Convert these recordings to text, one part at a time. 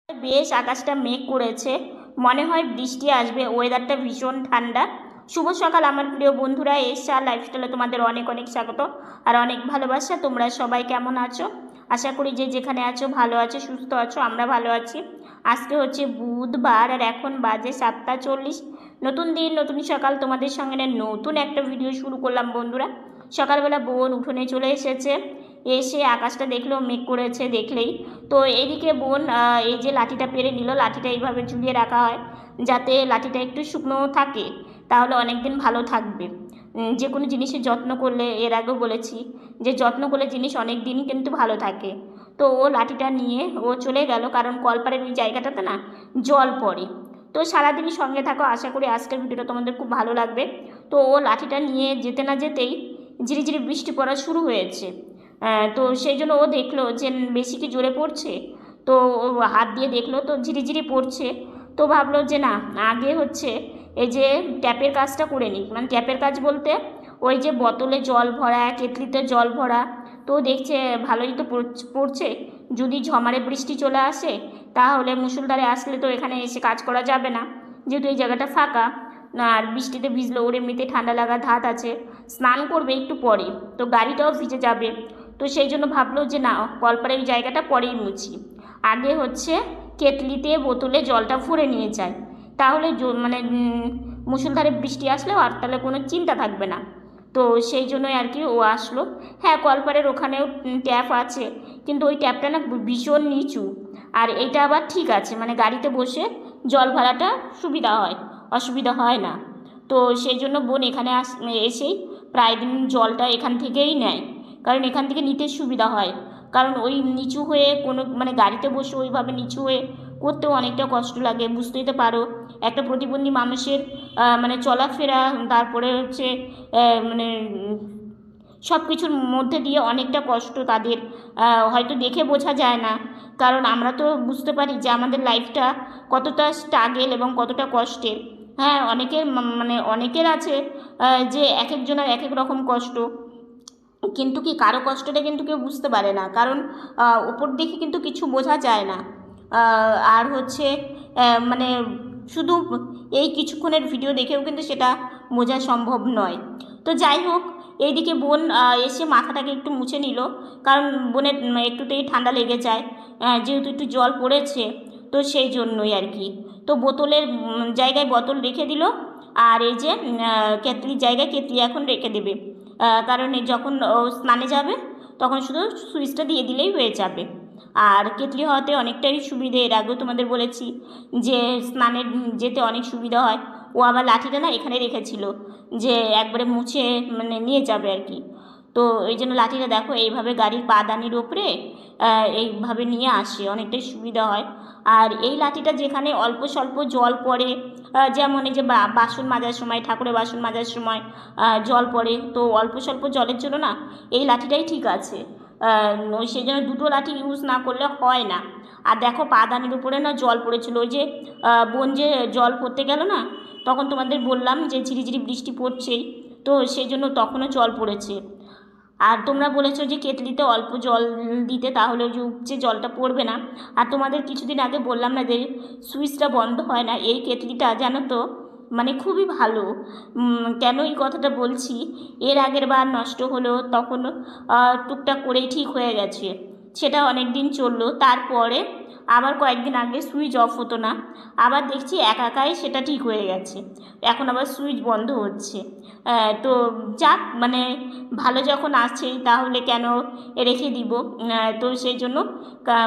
বেশ আকাশটা মেঘ করেছে, মনে হয় বৃষ্টি আসবে। ওয়েদারটা ভীষণ ঠান্ডা। শুভ সকাল আমার প্রিয় বন্ধুরা, এসা লাইফস্টাইলে তোমাদের অনেক অনেক স্বাগত আর অনেক ভালোবাসা। তোমরা সবাই কেমন আছো? আশা করি যে যেখানে আছো ভালো আছো, সুস্থ আছো। আমরা ভালো আছি। আজকে হচ্ছে বুধবার আর এখন বাজে 7:40। নতুন দিন নতুন সকাল, তোমাদের সঙ্গে নতুন একটা ভিডিও শুরু করলাম বন্ধুরা। সকালবেলা বোন উঠোনে চলে এসেছে, এসে আকাশটা দেখলো মেঘ করেছে দেখলেই। তো এইদিকে বোন এই যে লাঠিটা পেরে নিল, লাঠিটা এইভাবে ঝুলিয়ে রাখা হয় যাতে লাঠিটা একটু শুকনো থাকে, তাহলে অনেক দিন ভালো থাকবে। যে কোনো জিনিসের যত্ন করলে, এর আগেও বলেছি যে যত্ন করলে জিনিস অনেক দিন কিন্তু ভালো থাকে। তো ও লাঠিটা নিয়ে ও চলে গেল, কারণ কলপাড়ের ওই জায়গাটাতে না জল পড়ে। তো সারাদিন সঙ্গে থাকো, আশা করি আজকের ভিডিওটা তোমাদের খুব ভালো লাগবে। তো ও লাঠিটা নিয়ে যেতে না যেতেই ঝিরিঝিরি বৃষ্টি পড়া শুরু হয়েছে। তো সেই জন্য ও দেখলো যে বেশি কি জোরে পড়ছে, তো ও হাত দিয়ে দেখলো তো ঝিরিঝিরি পড়ছে। তো ভাবলো যে না, আগে হচ্ছে এই যে ট্যাপের কাজটা করে নিই। মানে ট্যাপের কাজ বলতে ওই যে বোতলে জল ভরা, কেটলিতে জল ভরা। তো দেখছে ভালোই তো পড়ছে, যদি ঝমারে বৃষ্টি চলে আসে তাহলে মুষলধারে আসলে তো এখানে এসে কাজ করা যাবে না, যেহেতু এই জায়গাটা ফাঁকা। আর বৃষ্টিতে ভিজলো, ওর এমনিতে ঠান্ডা লাগার ধাত আছে, স্নান করবে একটু পরে, তো গাড়িটাও ভিজে যাবে। তো সেই জন্য ভাবলো যে না, কলপাড়ের ওই জায়গাটা পরেই মুছি, আগে হচ্ছে কেতলিতে বোতলে জলটা ভরে নিয়ে যায়, তাহলে মানে মুষলধারে বৃষ্টি আসলেও আর তাহলে কোনো চিন্তা থাকবে না। তো সেই জন্যই আর কি ও আসলো। হ্যাঁ, কলপাড়ের ওখানেও ট্যাপ আছে, কিন্তু ওই ট্যাপটা না ভীষণ নিচু। আর এইটা আবার ঠিক আছে, মানে গাড়িতে বসে জল ভরাটা সুবিধা হয়, অসুবিধা হয় না। তো সেই জন্য বোন এখানে এসেই প্রায় দিন জলটা এখান থেকেই নেয়, কারণ এখান থেকে নিতে সুবিধা হয়। কারণ ওই নিচু হয়ে কোনো মানে গাড়িতে বসে ওইভাবে নিচু হয়ে করতেও অনেকটা কষ্ট লাগে, বুঝতেই তো পারো। একটা প্রতিবন্ধী মানুষের মানে চলাফেরা, তারপরে হচ্ছে মানে সব কিছুর মধ্যে দিয়ে অনেকটা কষ্ট তাদের, হয়তো দেখে বোঝা যায় না, কারণ আমরা তো বুঝতে পারি যে আমাদের লাইফটা কতটা স্ট্রাগেল এবং কতটা কষ্টের। হ্যাঁ, অনেকের মানে অনেকের আছে যে এক একজনের এক এক রকম কষ্ট, কিন্তু কি কারো কষ্টটা কিন্তু কেউ বুঝতে পারে না, কারণ উপর দিকে কিন্তু কিছু বোঝা যায় না। আর হচ্ছে মানে শুধু এই কিছুক্ষণের ভিডিও দেখেও কিন্তু সেটা বোঝা সম্ভব নয়। তো যাই হোক, এইদিকে বোন এসে মাথাটাকে একটু মুছে নিল, কারণ বোনের একটুতেই ঠান্ডা লেগে যায়, যেহেতু একটু জল পড়েছে। তো সেই জন্যই আর কি। তো বোতলের জায়গায় বোতল রেখে দিল, আর এই যে কেতলির জায়গায় কেতলি এখন রেখে দেবে, কারণ যখন ও স্নানে যাবে তখন শুধু সুইচটা দিয়ে দিলেই হয়ে যাবে। আর কেতলি হওয়াতে অনেকটাই সুবিধে, এর আগেও তোমাদের বলেছি যে স্নানে যেতে অনেক সুবিধা হয়। ও আবার লাঠিটা না এখানে রেখেছিল যে একবারে মুছে মানে নিয়ে যাবে আর কি। তো এই জন্য লাঠিটা দেখো এইভাবে গাড়ির পাদানির ওপরে এইভাবে নিয়ে আসে, অনেকটাই সুবিধা হয়। আর এই লাঠিটা যেখানে অল্প স্বল্প জল পড়ে, যেমন এই যে বাসন মাজার সময়, ঠাকুরের বাসন মাজার সময় জল পড়ে, তো অল্প স্বল্প জলের জন্য না এই লাঠিটাই ঠিক আছে। সেই জন্য দুটো লাঠি ইউজ না করলে হয় না। আর দেখো পাদানির উপরে না জল পড়েছিল, ওই যে বোন যে জল পড়তে গেল না, তখন তোমাদের বললাম যে ঝিরিঝিরি বৃষ্টি পড়ছেই, তো সেই জন্য তখনও জল পড়েছে। আর তোমরা বলেছো যে কেটলিতে অল্প জল দিতে, তাহলে ওই যে উপচে জলটা পড়বে না। আর তোমাদের কিছুদিন আগে বললাম না যে সুইচটা বন্ধ হয় না, এই কেটলিটা জানো তো মানে খুবই ভালো। কেন এই কথাটা বলছি, এর আগের বার নষ্ট হলো তখন টুকটাক করেই ঠিক হয়ে গেছে, সেটা অনেক দিন চললো। তারপরে আবার কয়েকদিন আগে সুইচ অফ হতো না, আবার দেখছি একাই সেটা ঠিক হয়ে গেছে, এখন আবার সুইচ বন্ধ হচ্ছে। তো যাক, মানে ভালো যখন আসছেই তাহলে কেন রেখে দিব। তো সেই জন্য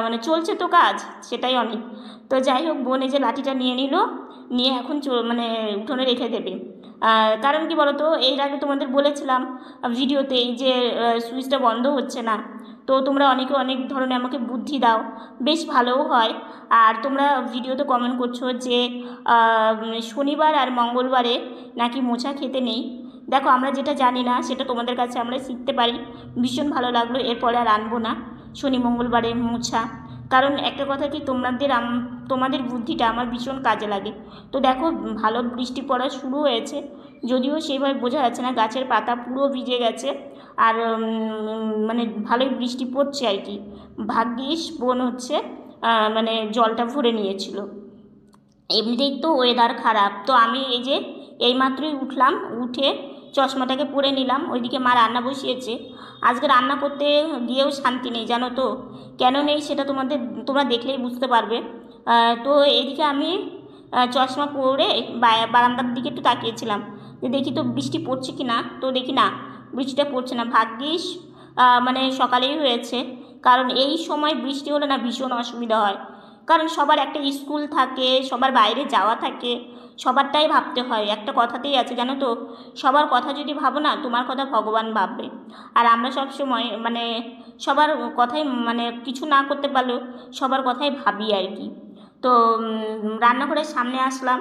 মানে চলছে তো কাজ, সেটাই অনেক। তো যাই হোক, বোন এই যে লাঠিটা নিয়ে নিল, নিয়ে এখন মানে উঠোনে রেখে দেবে। কারণ কি বলো তো, এর আগে তোমাদের বলেছিলাম ভিডিওতে যে সুইচটা বন্ধ হচ্ছে না। তো তোমরা অনেকে অনেক ধরনের আমাকে বুদ্ধি দাও, বেশ ভালোও হয়। আর তোমরা ভিডিওতে কমেন্ট করছো যে শনিবার আর মঙ্গলবারে নাকি মোচা খেতে নেই। দেখো, আমরা যেটা জানি না সেটা তোমাদের কাছে আমরা শিখতে পারি, ভীষণ ভালো লাগলো। এরপরে আর আনবো না শনি মঙ্গলবারে মোচা, কারণ একটা কথা কি, তোমাদের বুদ্ধিটা আমার ভীষণ কাজে লাগে। তো দেখো, ভালো বৃষ্টি পড়া শুরু হয়েছে, যদিও সেইভাবে বোঝা যাচ্ছে না, গাছের পাতা পুরো ভিজে গেছে। আর মানে ভালোই বৃষ্টি পড়ছে আর কি। ভাগ্যিস বোন হচ্ছে মানে জলটা ভরে নিয়েছিল। এমনিতেই তো ওয়েদার খারাপ, তো আমি এই যে এইমাত্রই উঠলাম, উঠে চশমাটাকে পরে নিলাম। ওইদিকে মা রান্না বসিয়েছে। আজকে রান্না করতে গিয়েও শান্তি নেই, জানো তো কেন নেই সেটা তোমরা দেখলেই বুঝতে পারবে। তো এইদিকে আমি চশমা পরে বারান্দার দিকে একটু তাকিয়েছিলাম যে দেখি তো বৃষ্টি পড়ছে কি না, তো দেখি না, বৃষ্টিটা পড়ছে না। ভাগ্যিস মানে সকালেই হয়েছে, কারণ এই সময় বৃষ্টি হলে না ভীষণ অসুবিধা হয়। কারণ সবার একটা স্কুল থাকে, সবার বাইরে যাওয়া থাকে, সবারটাই ভাবতে হয়। একটা কথাতেই আছে জানো তো, সবার কথা যদি ভাবো না, তোমার কথা ভগবান ভাববে। আর আমরা সব সময় মানে সবার কথাই মানে কিছু না করতে পারলেও সবার কথাই ভাবি আর কি। তো রান্নাঘরের সামনে আসলাম,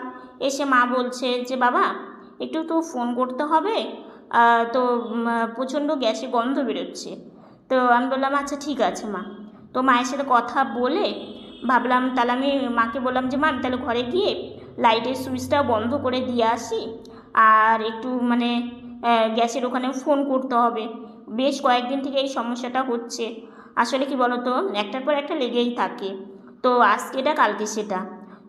এসে মা বলছে যে বাবা একটু তো ফোন করতে হবে, তো প্রচণ্ড গ্যাসে গন্ধ বেরোচ্ছে। তো আমি বললাম আচ্ছা ঠিক আছে মা। তো মায়ের সাথে কথা বলে ভাবলাম, তাহলে আমি মাকে বললাম যে মা আমি তাহলে ঘরে গিয়ে লাইটের সুইচটা বন্ধ করে দিয়ে আসি, আর একটু মানে গ্যাসের ওখানে ফোন করতে হবে। বেশ কয়েকদিন থেকে এই সমস্যাটা হচ্ছে। আসলে কি বলো তো, একটার পর একটা লেগেই থাকে, তো আজকে এটা কালকে সেটা।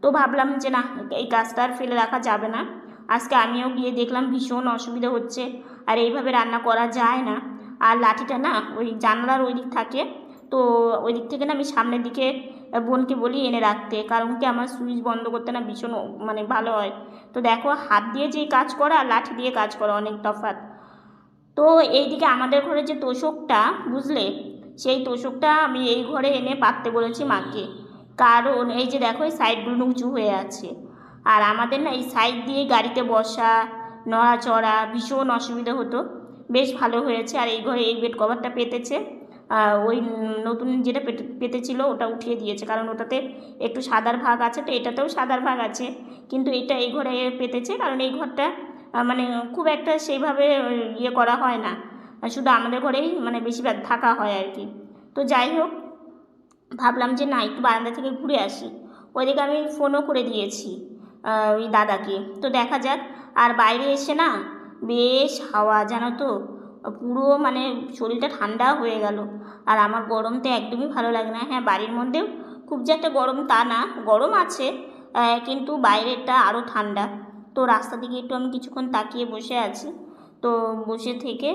তো ভাবলাম যে না, এই কাজটা আর ফেলে রাখা যাবে না। আজকে আমিও গিয়ে দেখলাম ভীষণ অসুবিধা হচ্ছে, আর এইভাবে রান্না করা যায় না। আর লাঠিটা না ওই জানলার ওই দিক থাকে, তো ওই দিক থেকে না আমি সামনের দিকে বোনকে বলি এনে রাখতে, কারণ কি আমার সুইচ বন্ধ করতে না ভীষণ মানে ভালো হয়। তো দেখো, হাত দিয়ে যে কাজ করা আর লাঠি দিয়ে কাজ করা অনেক তফাৎ। তো এইদিকে আমাদের ঘরে যে তোষকটা বুঝলে, সেই তোষকটা আমি এই ঘরে এনে পাততে বলেছি মাকে, কারণ এই যে দেখো এই সাইডগুলো উঁচু হয়ে আছে, আর আমাদের না এই সাইড দিয়ে গাড়িতে বসা নড়াচড়া ভীষণ অসুবিধা হতো। বেশ ভালো হয়েছে, আর এই ঘরে এই বেড কভারটা পেতেছে, ওই নতুন যেটা পেতেছিল ওটা উঠিয়ে দিয়েছে, কারণ ওটাতে একটু সাদার ভাগ আছে, তো এটাতেও সাদার ভাগ আছে, কিন্তু এটা এই ঘরে পেতেছে, কারণ এই ঘরটা মানে খুব একটা সেইভাবে ইয়ে করা হয় না, শুধু আমাদের ঘরেই মানে বেশিরভাগ থাকা হয় আর কি। তো যাই হোক, ভাবলাম যে না একটু বারান্দা থেকে ঘুরে আসি। ওইদিকে আমি ফোনও করে দিয়েছি ওই দাদাকে, তো দেখা যাক। আর বাইরে এসে না বেশ হাওয়া, জানো তো, পুরো মানে শরীরটা ঠান্ডা হয়ে গেল। আর আমার গরম তো একদমই ভালো লাগে না। হ্যাঁ, বাড়ির মধ্যেও খুব যে একটা গরম তা না, গরম আছে, কিন্তু বাইরেটা আরও ঠান্ডা। তো রাস্তা দিকে একটু আমি কিছুক্ষণ তাকিয়ে বসে আছি, তো বসে থেকে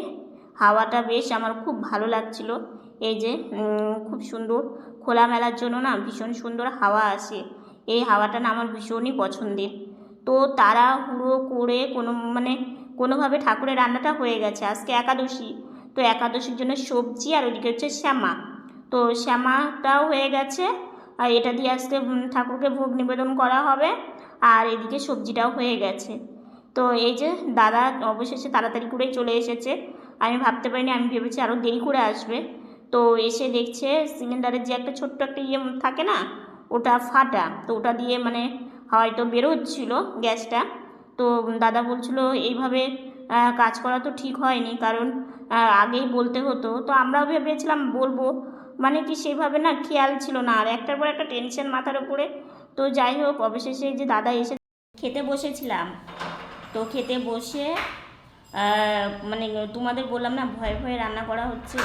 হাওয়াটা বেশ আমার খুব ভালো লাগছিল। এই যে খুব সুন্দর খোলামেলার জন্য না ভীষণ সুন্দর হাওয়া আসে, এই হাওয়াটা না আমার ভীষণই পছন্দের। তো তাড়াহুড়ো করে কোনোভাবে ঠাকুরের রান্নাটা হয়ে গেছে। আজকে একাদশী, তো একাদশীর জন্য সবজি, আর ওইদিকে হচ্ছে শ্যামা, তো শ্যামাটাও হয়ে গেছে, আর এটা দিয়ে আজকে ঠাকুরকে ভোগ নিবেদন করা হবে, আর এদিকে সবজিটাও হয়ে গেছে। তো এই যে দাদা অবশেষে তাড়াতাড়ি করেই চলে এসেছে, আমি ভাবতে পারিনি, আমি ভেবেছি আরও দেরি করে আসবে। তো এসে দেখছে সিলিন্ডারের যে একটা ছোট্ট একটা ইয়ে থাকে না, ওটা ফাটা, তো ওটা দিয়ে মানে হয়তো বেরোচ্ছিল গ্যাসটা। তো দাদা বলছিল এইভাবে কাজ করা তো ঠিক হয়নি, কারণ আগেই বলতে হতো। তো আমরাও ভেবেছিলাম বলবো, মানে কি সেভাবে না খেয়াল ছিল না, আর একটার পর একটা টেনশন মাথার উপরে। তো যাই হোক, অবশেষে যে দাদা এসে খেতে বসেছিলাম, তো খেতে বসে মানে তোমাদের বললাম না ভয়ে ভয়ে রান্না করা হচ্ছে,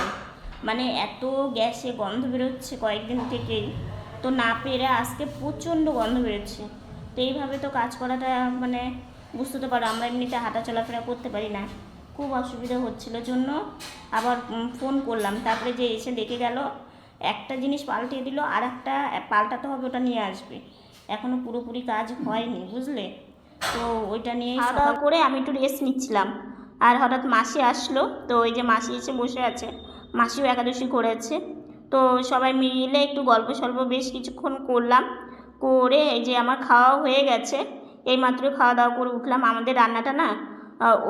মানে এত গ্যাসে গন্ধ বেরোচ্ছে কয়েকদিন থেকেই, তো না পেরে আজকে প্রচণ্ড গন্ধ বেরোচ্ছে। তো এইভাবে তো কাজ করাটা মানে বুঝতে তো পারো, আমরা এমনিতে হাঁটা চলাফেরা করতে পারি না, খুব অসুবিধা হচ্ছিল জন্য আবার ফোন করলাম। তারপরে যে এসে দেখে গেল একটা জিনিস পাল্টিয়ে দিল, আর একটা পাল্টাতে হবে, ওটা নিয়ে আসবে, এখনও পুরোপুরি কাজ হয়নি বুঝলে। তো ওইটা নিয়ে খাওয়া দাওয়া করে আমি একটু রেস্ট নিচ্ছিলাম, আর হঠাৎ মাসি আসলো। তো ওই যে মাসি এসে বসে আছে, মাসিও একাদশী করেছে। তো সবাই মিলে একটু গল্প সল্প বেশ কিছুক্ষণ করলাম, করে এই যে আমার খাওয়া হয়ে গেছে, এইমাত্র খাওয়া দাওয়া করে উঠলাম। আমাদের রান্নাটা না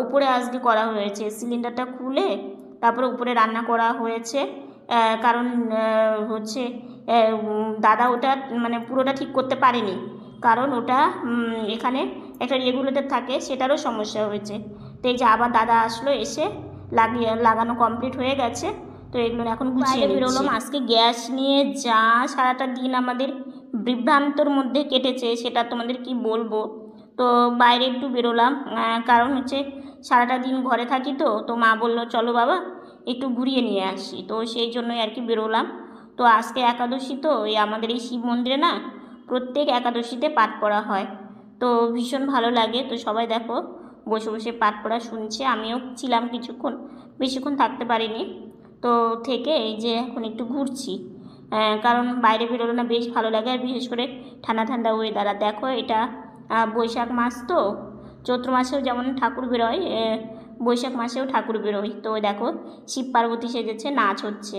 উপরে আজকে করা হয়েছে, সিলিন্ডারটা খুলে তারপরে উপরে রান্না করা হয়েছে, কারণ হচ্ছে দাদা ওটা মানে পুরোটা ঠিক করতে পারেনি, কারণ ওটা এখানে একটা রেগুলেটর থাকে, সেটারও সমস্যা হয়েছে। তো এই যে আবার দাদা আসলো, এসে লাগানো কমপ্লিট হয়ে গেছে। তো এগুলো এখন গুছিয়ে বেরোলাম। আজকে গ্যাস নিয়ে যা সারাটা দিন আমাদের বিভ্রান্তর মধ্যে কেটেছে সেটা তোমাদের কি বলবো। তো বাইরে একটু বেরোলাম, কারণ হচ্ছে সারাটা দিন ঘরে থাকি, তো মা বললো চলো বাবা একটু ঘুরিয়ে নিয়ে আসি, তো সেই জন্যই আর কি বেরোলাম। তো আজকে একাদশী, তো এই আমাদের এই শিব মন্দিরে না প্রত্যেক একাদশীতে পাঠ পড়া হয়, তো ভীষণ ভালো লাগে। তো সবাই দেখো বসে বসে পাঠ পড়া শুনছে, আমিও ছিলাম কিছুক্ষণ, বেশিক্ষণ থাকতে পারিনি। তো থেকে এই যে এখন একটু ঘুরছি, কারণ বাইরে বেরোলে না বেশ ভালো লাগে, আর বিশেষ করে ঠান্ডা ঠান্ডা ওয়েদার। আর দেখো এটা বৈশাখ মাস, তো চৈত্র মাসেও যেমন ঠাকুর বেরোয়, বৈশাখ মাসেও ঠাকুর বেরোয়। তো দেখো শিব পার্বতী সেজেছে, নাচ হচ্ছে।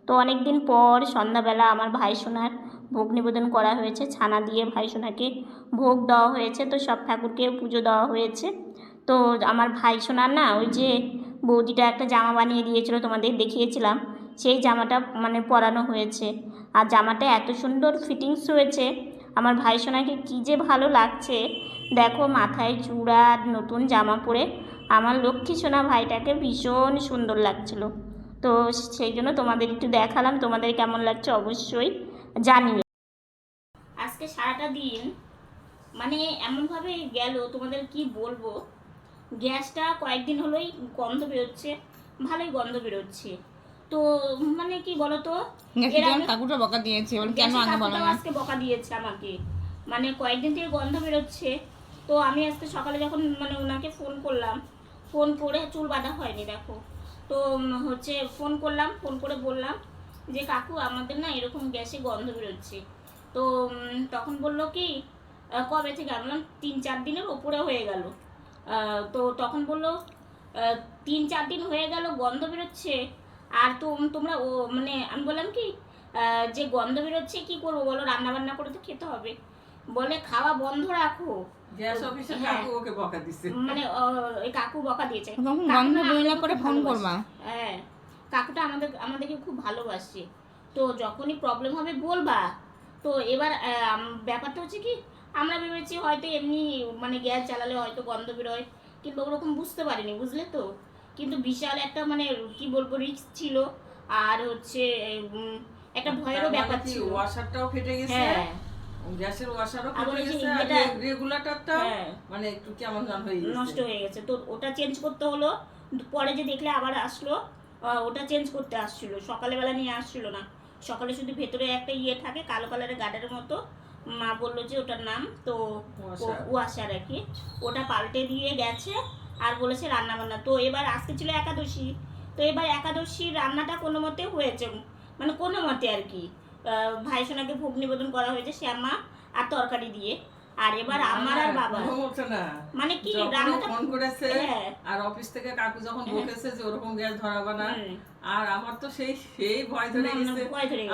তো অনেক দিন পর সন্ধ্যাবেলা আমার ভাইসোনার ভোগ নিবেদন করা হয়েছে, ছানা দিয়ে ভাইসোনাকে ভোগ দেওয়া হয়েছে। তো সব ঠাকুরকে পুজো দেওয়া হয়েছে। তো আমার ভাইসোনার না ওই যে বৌদিটা একটা জামা বানিয়ে দিয়েছিল, তোমাদের দেখিয়েছিলাম, সেই জামাটা মানে পরানো হয়েছে। আর জামাটা এত সুন্দর ফিটিংস হয়েছে, আমার ভাইসোনাকে কী যে ভালো লাগছে। দেখো মাথায় চূড়া, নতুন জামা পরে আমার লক্ষ্মী সোনা ভাইটাকে ভীষণ সুন্দর লাগছিল। তো সেই জন্য তোমাদের একটু দেখালাম, তোমাদের কেমন লাগছে অবশ্যই জানিও। আজকে সারাটা দিন মানে এমনভাবে গেল, তোমাদের কি বলবো। গ্যাসটা কয়েকদিন হলোই গন্ধ বেরোচ্ছে, ভালোই গন্ধ বেরোচ্ছে। তো মানে কি বলতো, কাকুটা বকা দিয়েছে, কেন আগে বলো না? আজকে বকা দিয়েছে আমাকে, মানে কয়েকদিন থেকে গন্ধ বেরোচ্ছে। তো আমি আজকে সকালে যখন মানে ওনাকে ফোন করলাম, ফোন করে চুল বাঁধা হয়নি দেখো, তো হচ্ছে ফোন করলাম, ফোন করে বললাম যে কাকু আমাদের না এরকম গ্যাসে গন্ধ বেরোচ্ছে। তো তখন বললো কি কবে থেকে? আমি বললাম 3-4 দিনের ওপরে হয়ে গেল। তো তখন বললো 3-4 দিন হয়ে গেল গন্ধ বেরোচ্ছে, আর তো তোমরা ও মানে আমি বললাম কি যে গন্ধ বেরোচ্ছে কি করবো বলো, রান্না বান্না করে তো খেতে হবে। বলে খাওয়া বন্ধ রাখো। গ্যাস অফিসে কাকু ওকে বকা দিয়েছে, মানে ওই কাকু বকা দিয়েছে, গন্ধ বেরোলে পরে ফোন করবা। হ্যাঁ, কাকুটা আমাদেরকে খুব ভালোবাসে। তো যখনই প্রবলেম হবে বলবা। তো এবার ব্যাপারটা হচ্ছে কি, আমরা ভেবেছি হয়তো এমনি মানে গ্যাস জ্বালালে হয়তো গন্ধ বেরোয়, কিন্তু ওরকম বুঝতে পারিনি, বুঝলে তো। কিন্তু বিশাল একটা মানে কি বলবো রিস্ক ছিল, আর হচ্ছে একটা ভয়েরও ব্যাপার ছিল। ওয়াশারটাও ফেটে গেছে, হ্যাঁ গ্যাসের ওয়াশারও ফেটে গেছে, আর রেগুলেটরটা মানে একটু কেমন জান হয়ে গেছে, নষ্ট হয়ে গেছে। তো ওটা চেঞ্জ করতে হলো, পরে যে দেখলে আবার আসলো, ওটা চেঞ্জ করতে আসছিল, সকালবেলা নিয়ে আসছিল না। সকালে শুধু ভেতরে একটা ইয়ে থাকে কালো কালারের গার্ডের মতো, মা বললো যে ওটার নাম তো ওয়াশার আর কি, ওটা পাল্টে দিয়ে গেছে। আর বলেছে রান্না বান্না। তো এবার আজকে ছিল একাদশী, তো এবার একাদশীর রান্নাটা কোনো মতে হয়েছে, মানে কোনো মতে আর কি। ভাইসোনাকে ভোগ নিবেদন করা হয়েছে শ্যামা আর তরকারি দিয়ে। আর এবার আমার আর বাবা মানে কি রান্নাটা ফোন করেছে, আর অফিস থেকে কাকু যখন বকেছে যে ওরকম গ্যাস ধরাবা না, আর আমার তো সেই ভয় ধরে গেছে।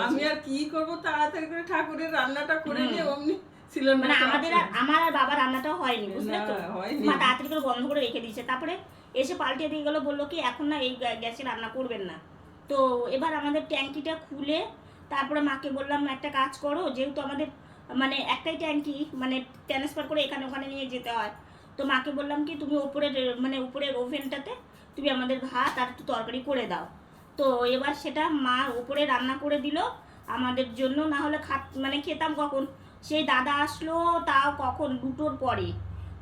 আমি আর কি করব, তাড়াতাড়ি করে ঠাকুরের রান্নাটা করে নিয়ে অমনি ছিল না, মানে আমার আর বাবা রান্নাটাও হয়নি, বুঝলে তো। মা তাড়াতাড়ি করে বন্ধ করে রেখে দিয়েছে, তারপরে এসে পাল্টে দিয়ে গেল, বললো কি এখন না এই গ্যাসে রান্না করবেন না। তো এবার আমাদের ট্যাঙ্কিটা খুলে তারপরে মাকে বললাম একটা কাজ করো, যেহেতু আমাদের মানে একটাই ট্যাঙ্কি, মানে ট্রান্সফার করে এখানে ওখানে নিয়ে যেতে হয়। তো মাকে বললাম কি তুমি উপরের ওভেনটাতে তুমি আমাদের ভাত আর একটু তরকারি করে দাও। তো এবার সেটা মা উপরে রান্না করে দিল আমাদের জন্য, না হলে মানে খেতাম কখন, সেই দাদা আসলো তাও কখন 2টোর পরে,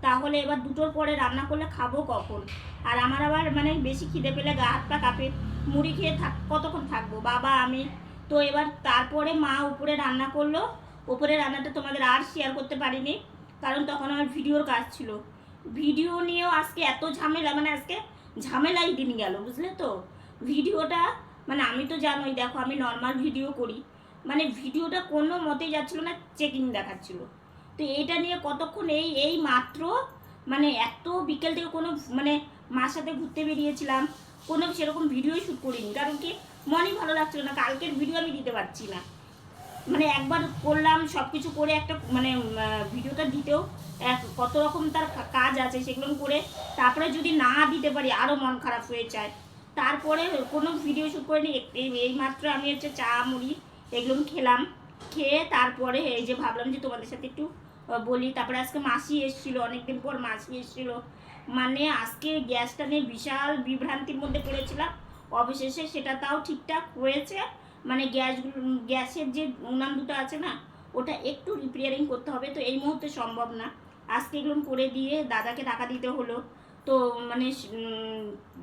তাহলে এবার 2টোর পরে রান্না করলে খাবো কখন। আর আমার আবার মানে বেশি খিদে পেলে গা হাত পা কাঁপে, মুড়ি খেয়ে কতক্ষণ থাকবো বাবা আমি। তো এবার তারপরে মা উপরে রান্না করলো, উপরে রান্নাটা তোমাদের আর শেয়ার করতে পারিনি, কারণ তখন আমার ভিডিওর কাজ ছিল। ভিডিও নিয়েও আজকে এত ঝামেলা, মানে আজকে ঝামেলাই দিন গেল, বুঝলে তো। ভিডিওটা মানে আমি তো জানোই, দেখো আমি নর্মাল ভিডিও করি, মানে ভিডিওটা কোনো মতেই যাচ্ছিল না, চেকিং দেখাচ্ছিল। তো এইটা নিয়ে কতক্ষণ এই মাত্র মানে এত বিকেল থেকে কোনো মানে মার সাথে ঘুরতে বেরিয়েছিলাম, কোনো সেরকম ভিডিওই শ্যুট করিনি, কারণ কি মনই ভালো লাগছিল না, কালকের ভিডিও আমি দিতে পারছি না। মানে একবার করলাম সব কিছু করে একটা মানে ভিডিওটা দিতেও কত রকম তার কাজ আছে, সেগুলো করে তারপরে যদি না দিতে পারি আরও মন খারাপ হয়ে যায়। তারপরে কোনো ভিডিও শ্যুট করিনি, এই মাত্র আমি হচ্ছে চা মুড়ি এগুলো খেলাম, খেয়ে তারপরে এই যে ভাবলাম যে তোমাদের সাথে একটু বলি। তারপরে আজকে মাসি এসেছিলো, অনেকদিন পর মাসি এসেছিলো, মানে আজকে গ্যাসটা নিয়ে বিশাল বিভ্রান্তির মধ্যে পড়েছিলাম, অবশেষে সেটা তাও ঠিকঠাক হয়েছে। মানে গ্যাসের যে উনান দুটো আছে না, ওটা একটু রিপেয়ারিং করতে হবে, তো এই মুহূর্তে সম্ভব না। আজকে এগুলো করে দিয়ে দাদাকে টাকা দিতে হলো, তো মানে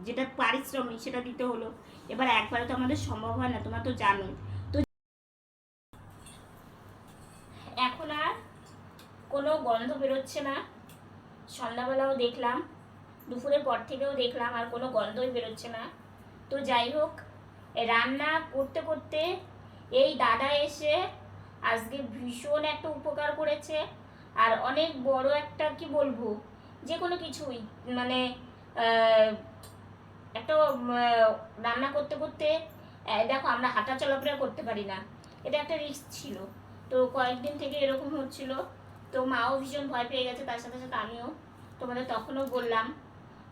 যেটা পারিশ্রমিক সেটা দিতে হলো। এবার একবারে তো আমাদের সম্ভব হয় না, তোমরা তো জানোই। কোনো গন্ধ বেরোচ্ছে না। সন্ধ্যাবেলাও দেখলাম, দুপুরের পর থেকেও দেখলাম, আর কোনো গন্ধই বেরোচ্ছে না। তো যাই হোক, রান্না করতে করতে এই দাদা এসে আজকে ভীষণ একটা উপকার করেছে। আর অনেক বড় একটা, কি বলবো, যে কোনো কিছুই মানে একটা রান্না করতে করতে দেখো আমরা হাঁটা চলাফেরা করতে পারি না, এটা একটা রিস্ক ছিল। তো কয়েকদিন থেকে এরকম হচ্ছিল, তো মাও ভীষণ ভয় পেয়ে গেছে, তার সাথে সাথে আমিও তোমাদের তখনও বললাম।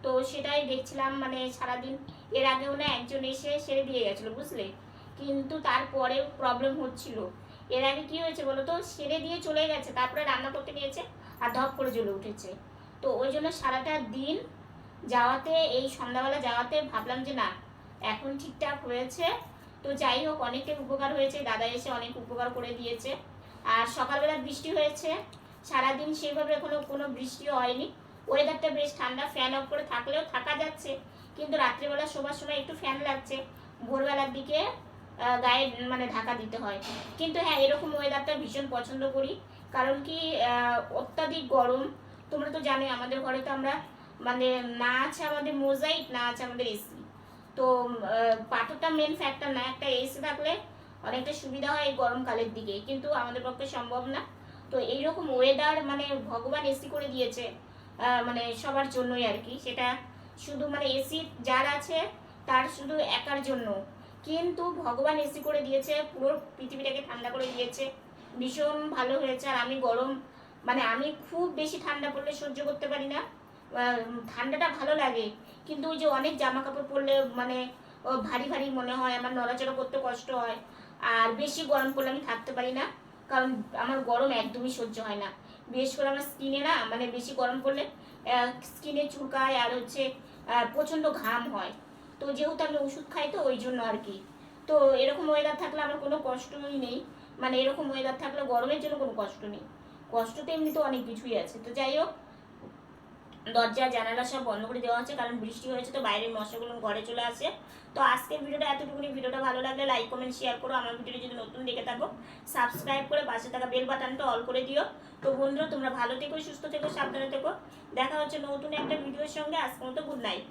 তো সেটাই দেখছিলাম, মানে সারাদিন এর আগেও না একজন এসে সেরে দিয়ে গেছিলো বুঝলে, কিন্তু তারপরেও প্রবলেম হচ্ছিল। এর আগে কি হয়েছে বলো তো, সেরে দিয়ে চলে গেছে, তারপরে রান্না করতে নিয়েছে আর ধপ করে জ্বলে উঠেছে। তো ওই জন্য সারাটা দিন যাওয়াতে, এই সন্ধ্যাবেলা যাওয়াতে ভাবলাম যে না এখন ঠিকঠাক হয়েছে। তো যাই হোক, অনেকের উপকার হয়েছে, দাদা এসে অনেক উপকার করে দিয়েছে। আর সকালবেলা বৃষ্টি হয়েছে, সারাদিন সেভাবে কোনো বৃষ্টিও হয়নি। ওয়েদারটা বেশ ঠান্ডা, ফ্যান অফ করে থাকলেও থাকা যাচ্ছে, কিন্তু রাত্রিবেলা শোবার সময় একটু ফ্যান লাগছে, ভোরবেলার দিকে গায়ে মানে ঢাকা দিতে হয়। কিন্তু হ্যাঁ, এরকম ওয়েদারটা ভীষণ পছন্দ করি, কারণ কি অত্যাধিক গরম। তোমরা তো জানোই আমাদের ঘরে তো আমরা মানে না আছে আমাদের মোজাইক, না আছে আমাদের এসি। তো পাথরটা মেন ফ্যাক্টর না, একটা এসি থাকলে অনেকটা সুবিধা হয় এই গরমকালের দিকে, কিন্তু আমাদের পক্ষে সম্ভব না। তো এইরকম ওয়েদার মানে ভগবান এসি করে দিয়েছে মানে সবার জন্যই আর কি, সেটা শুধু মানে এসি যার আছে তার শুধু একার জন্য, কিন্তু ভগবান এসি করে দিয়েছে, পুরো পৃথিবীটাকে ঠান্ডা করে দিয়েছে, ভীষণ ভালো হয়েছে। আর আমি গরম মানে আমি খুব বেশি ঠান্ডা পড়লে সহ্য করতে পারি না, ঠান্ডাটা ভালো লাগে, কিন্তু ওই যে অনেক জামা কাপড় পরলে মানে ভারী ভারী মনে হয়, আমার নড়াচড়া করতে কষ্ট হয়। আর বেশি গরম পড়লে আমি থাকতে পারি না, কারণ আমার গরম একদমই সহ্য হয় না। বিশেষ করে আমার স্কিনে না মানে বেশি গরম পড়লে স্কিনে চুলকায়, আর হচ্ছে প্রচণ্ড ঘাম হয়। তো যেহেতু আমি ওষুধ খাই তো ওই জন্য আর কি। তো এরকম ওয়েদার থাকলে আমার কোনো কষ্টই নেই, মানে এরকম ওয়েদার থাকলে গরমের জন্য কোনো কষ্ট নেই, কষ্ট তো এমনিতে অনেক কিছুই আছে। তো যাই হোক, দরজা জানালা সব বন্ধ করে দেওয়া আছে, কারণ বৃষ্টি হয়েছে তো বাইরের মশাগুলো ঘরে চলে আসে। তো আজকের ভিডিওটা এতটুকুনি। ভিডিওটা ভালো লাগলে লাইক কমেন্ট শেয়ার করো, আমার ভিডিওটা যদি নতুন দেখে থাকো সাবস্ক্রাইব করে পাশে থাকা বেল বাটনটা অল করে দিও। তো বন্ধুরা তোমরা ভালো থেকো, সুস্থ থেকো, সাবধানে থেকো, দেখা হচ্ছে নতুন একটা ভিডিওর সঙ্গে। আজকের মতো গুড নাইট।